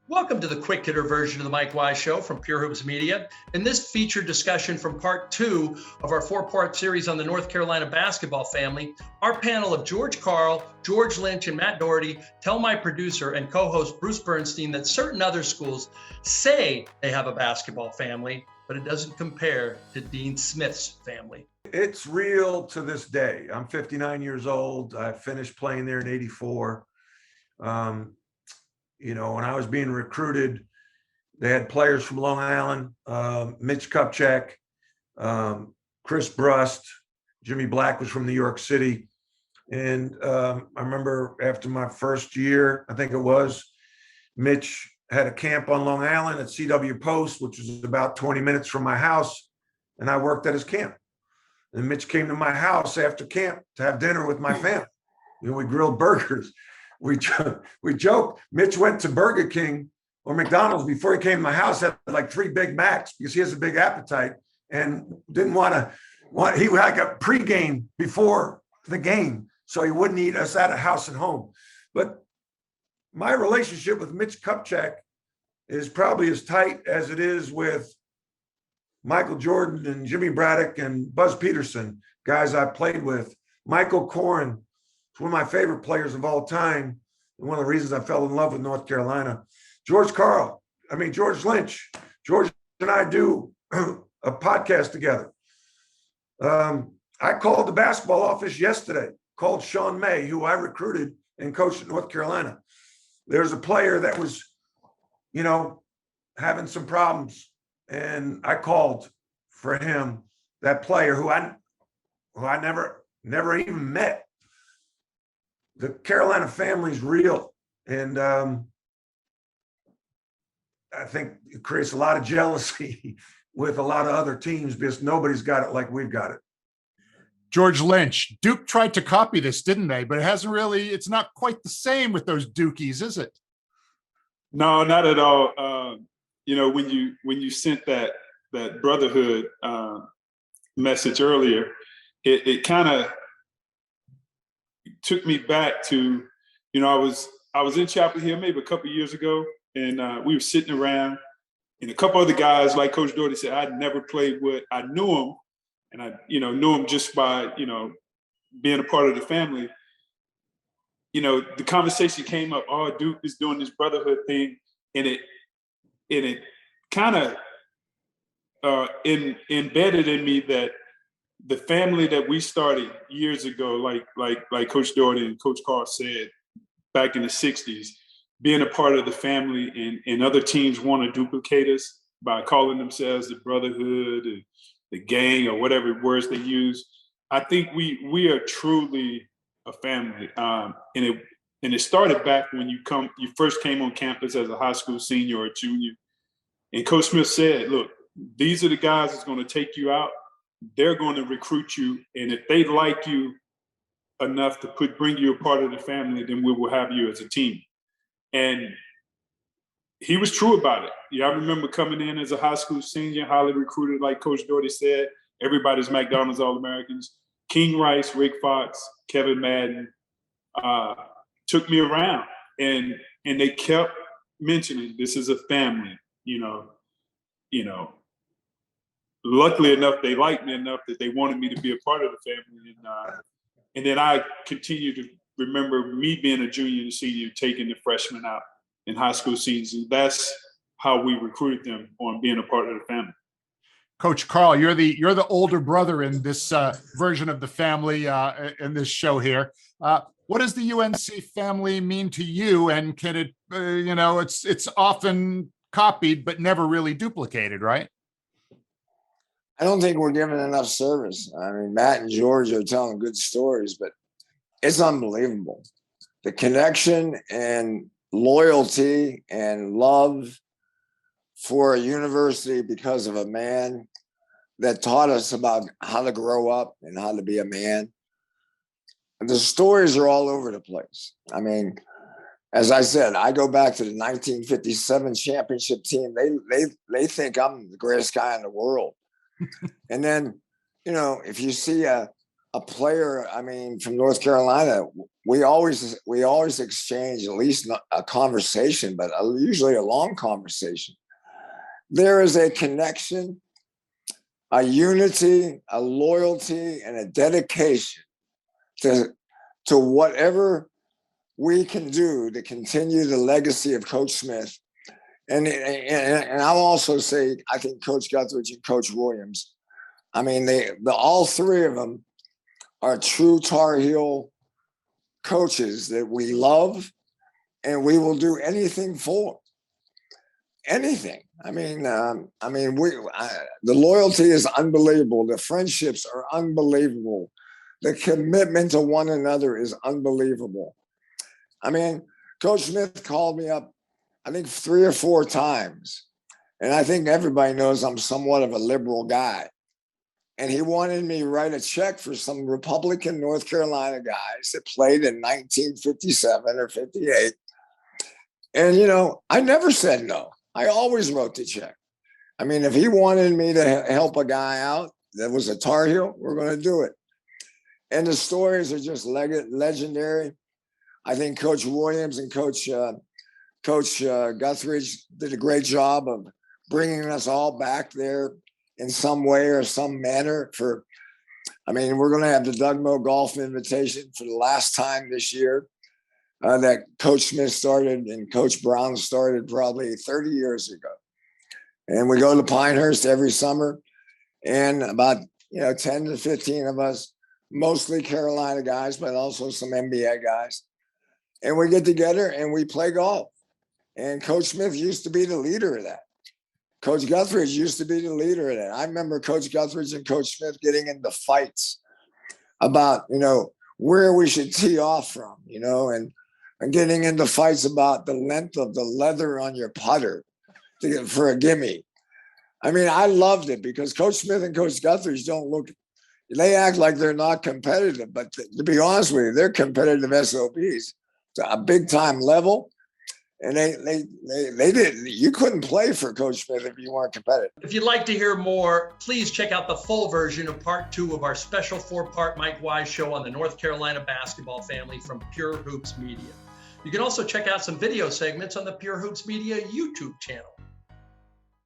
Welcome to the quick hitter version of the Mike Wise Show from Pure Hoops Media. In this featured discussion from part 2 of our 4-part series on the North Carolina basketball family, our panel of George Karl, George Lynch, and Matt Doherty tell my producer and co-host Bruce Bernstein that certain other schools say they have a basketball family, but it doesn't compare to Dean Smith's family. It's real to this day. I'm 59 years old. I finished playing there in '84. When I was being recruited, they had players from Long Island, Mitch Kupchak, Chris Brust, Jimmy Black was from New York City. And I remember after my first year, I think it was, Mitch had a camp on Long Island at CW Post, which was about 20 minutes from my house. And I worked at his camp. And Mitch came to my house after camp to have dinner with my family. We grilled burgers. We joke. Mitch went to Burger King or McDonald's before he came to my house, had like 3 Big Macs because he has a big appetite and didn't want he had like a pregame before the game, so he wouldn't eat us at a house at home. But my relationship with Mitch Kupchak is probably as tight as it is with Michael Jordan and Jimmy Braddock and Buzz Peterson, guys I played with. Michael Corrin, one of my favorite players of all time, and one of the reasons I fell in love with North Carolina. George Lynch. George and I do a podcast together. I called the basketball office yesterday, called Sean May, who I recruited and coached at North Carolina. There's a player that was, having some problems, and I called for him, that player who I never even met. The Carolina family is real, and I think it creates a lot of jealousy with a lot of other teams because nobody's got it like we've got it. George Lynch, Duke tried to copy this, didn't they? But it's not quite the same with those Dukies, is it? No, not at all. When you sent that brotherhood message earlier, it kind of took me back to, I was in Chapel Hill maybe a couple of years ago, and we were sitting around, and a couple other guys, like Coach Doherty said, I'd never played with. I knew him, and I knew him just by being a part of the family. The conversation came up. Oh, Duke is doing this brotherhood thing, and it kind of embedded in me that the family that we started years ago, like Coach Doherty and Coach Karl said back in the 60s, being a part of the family, and other teams want to duplicate us by calling themselves the brotherhood and the gang or whatever words they use. I think we are truly a family. And it started back when you first came on campus as a high school senior or junior. And Coach Smith said, look, these are the guys that's going to take you out. They're going to recruit you, and if they like you enough to bring you a part of the family, then we will have you as a team. And he was true about it. I remember coming in as a high school senior, highly recruited, like Coach Doherty said. Everybody's McDonald's All-Americans. King Rice, Rick Fox, Kevin Madden took me around, and they kept mentioning this is a family, Luckily enough, they liked me enough that they wanted me to be a part of the family. And then I continue to remember me being a junior and senior, taking the freshmen out in high school season. That's how we recruited them on being a part of the family. Coach Karl, you're the older brother in this version of the family in this show here. What does the UNC family mean to you? And can it, it's often copied, but never really duplicated, right? I don't think we're giving enough service. I mean, Matt and George are telling good stories, but it's unbelievable. The connection and loyalty and love for a university because of a man that taught us about how to grow up and how to be a man. And the stories are all over the place. I mean, as I said, I go back to the 1957 championship team. They think I'm the greatest guy in the world. And then, if you see a player, from North Carolina, we always exchange at least a conversation, but usually a long conversation. There is a connection, a unity, a loyalty, and a dedication to whatever we can do to continue the legacy of Coach Smith. And I'll also say, I think Coach Guthridge and Coach Williams, I mean, all three of them are true Tar Heel coaches that we love, and we will do anything for. Anything. The loyalty is unbelievable. The friendships are unbelievable. The commitment to one another is unbelievable. I mean, Coach Smith called me up, I think 3 or 4 times. And I think everybody knows I'm somewhat of a liberal guy. And he wanted me to write a check for some Republican North Carolina guys that played in 1957 or 58. And, you know, I never said no. I always wrote the check. I mean, if he wanted me to help a guy out that was a Tar Heel, we're going to do it. And the stories are just legendary. I think Coach Williams and Coach Guthridge did a great job of bringing us all back there in some way or some manner. We're going to have the Doug Moe Golf Invitation for the last time this year that Coach Smith started and Coach Brown started probably 30 years ago. And we go to Pinehurst every summer, and about 10 to 15 of us, mostly Carolina guys, but also some NBA guys. And we get together and we play golf. And Coach Smith used to be the leader of that. Coach Guthridge used to be the leader of that. I remember Coach Guthridge and Coach Smith getting into fights about, where we should tee off from, and getting into fights about the length of the leather on your putter for a gimme. I mean, I loved it because Coach Smith and Coach Guthridge they act like they're not competitive, but to be honest with you, they're competitive SOBs to a big time level. And they didn't. You couldn't play for Coach Smith if you weren't competitive. If you'd like to hear more, please check out the full version of part 2 of our special 4-part Mike Wise show on the North Carolina basketball family from Pure Hoops Media. You can also check out some video segments on the Pure Hoops Media YouTube channel.